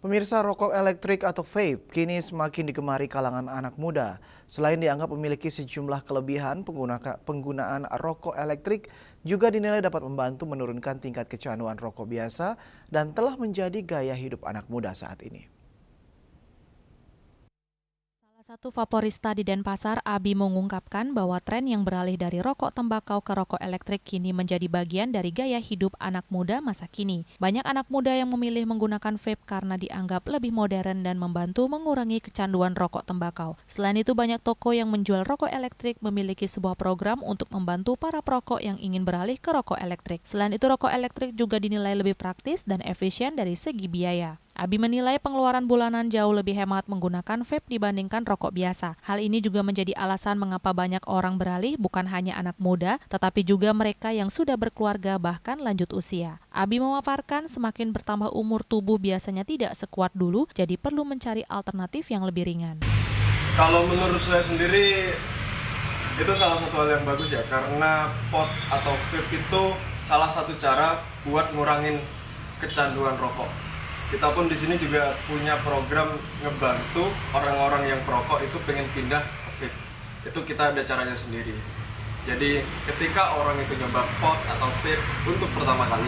Pemirsa, rokok elektrik atau vape kini semakin digemari kalangan anak muda. Selain dianggap memiliki sejumlah kelebihan, penggunaan rokok elektrik juga dinilai dapat membantu menurunkan tingkat kecanduan rokok biasa dan telah menjadi gaya hidup anak muda saat ini. Salah satu vaporista di Denpasar, Abi mengungkapkan bahwa tren yang beralih dari rokok tembakau ke rokok elektrik kini menjadi bagian dari gaya hidup anak muda masa kini. Banyak anak muda yang memilih menggunakan vape karena dianggap lebih modern dan membantu mengurangi kecanduan rokok tembakau. Selain itu, banyak toko yang menjual rokok elektrik memiliki sebuah program untuk membantu para perokok yang ingin beralih ke rokok elektrik. Selain itu, rokok elektrik juga dinilai lebih praktis dan efisien dari segi biaya. Abi menilai pengeluaran bulanan jauh lebih hemat menggunakan vape dibandingkan rokok biasa. Hal ini juga menjadi alasan mengapa banyak orang beralih, bukan hanya anak muda, tetapi juga mereka yang sudah berkeluarga bahkan lanjut usia. Abi memaparkan semakin bertambah umur tubuh biasanya tidak sekuat dulu, jadi perlu mencari alternatif yang lebih ringan. Kalau menurut saya sendiri, itu salah satu hal yang bagus ya, karena pot atau vape itu salah satu cara buat ngurangin kecanduan rokok. Kita pun di sini juga punya program ngebantu orang-orang yang perokok itu pengen pindah ke vape. Itu kita ada caranya sendiri. Jadi ketika orang itu nyoba pot atau vape untuk pertama kali,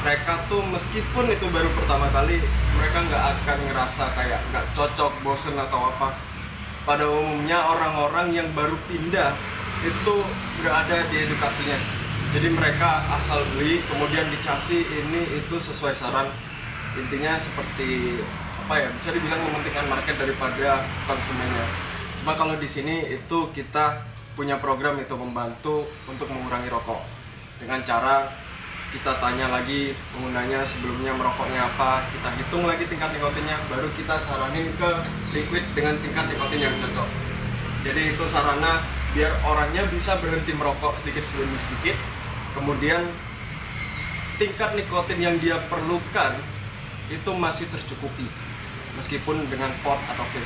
mereka tuh meskipun itu baru pertama kali, mereka nggak akan ngerasa kayak nggak cocok, bosen atau apa. Pada umumnya orang-orang yang baru pindah itu nggak ada di edukasinya. Jadi mereka asal beli, kemudian dikasih ini itu sesuai saran. Intinya seperti apa ya, bisa dibilang mementingkan market daripada konsumennya. Cuma kalau di sini itu kita punya program itu membantu untuk mengurangi rokok dengan cara kita tanya lagi penggunanya sebelumnya merokoknya apa, kita hitung lagi tingkat nikotinnya, baru kita saranin ke liquid dengan tingkat nikotin yang cocok. Jadi itu sarana biar orangnya bisa berhenti merokok sedikit demi sedikit, kemudian tingkat nikotin yang dia perlukan itu masih tercukupi meskipun dengan pot atau vape.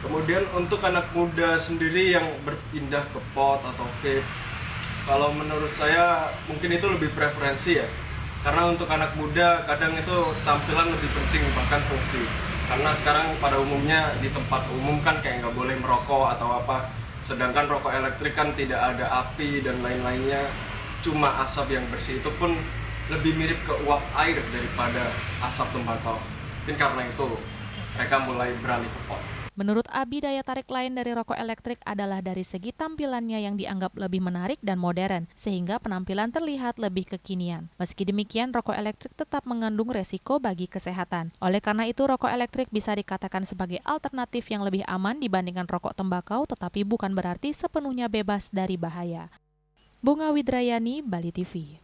Kemudian untuk anak muda sendiri yang berpindah ke pot atau vape, kalau menurut saya mungkin itu lebih preferensi ya, karena untuk anak muda kadang itu tampilan lebih penting bahkan fungsi, karena sekarang pada umumnya di tempat umum kan kayak nggak boleh merokok atau apa, sedangkan rokok elektrik kan tidak ada api dan lain-lainnya, cuma asap yang bersih, itu pun lebih mirip ke uap air daripada asap tembakau. Mungkin karena itu mereka mulai beralih ke pot. Menurut Abi, daya tarik lain dari rokok elektrik adalah dari segi tampilannya yang dianggap lebih menarik dan modern, sehingga penampilan terlihat lebih kekinian. Meski demikian, rokok elektrik tetap mengandung resiko bagi kesehatan. Oleh karena itu, rokok elektrik bisa dikatakan sebagai alternatif yang lebih aman dibandingkan rokok tembakau, tetapi bukan berarti sepenuhnya bebas dari bahaya. Bunga Widrayani, Bali TV.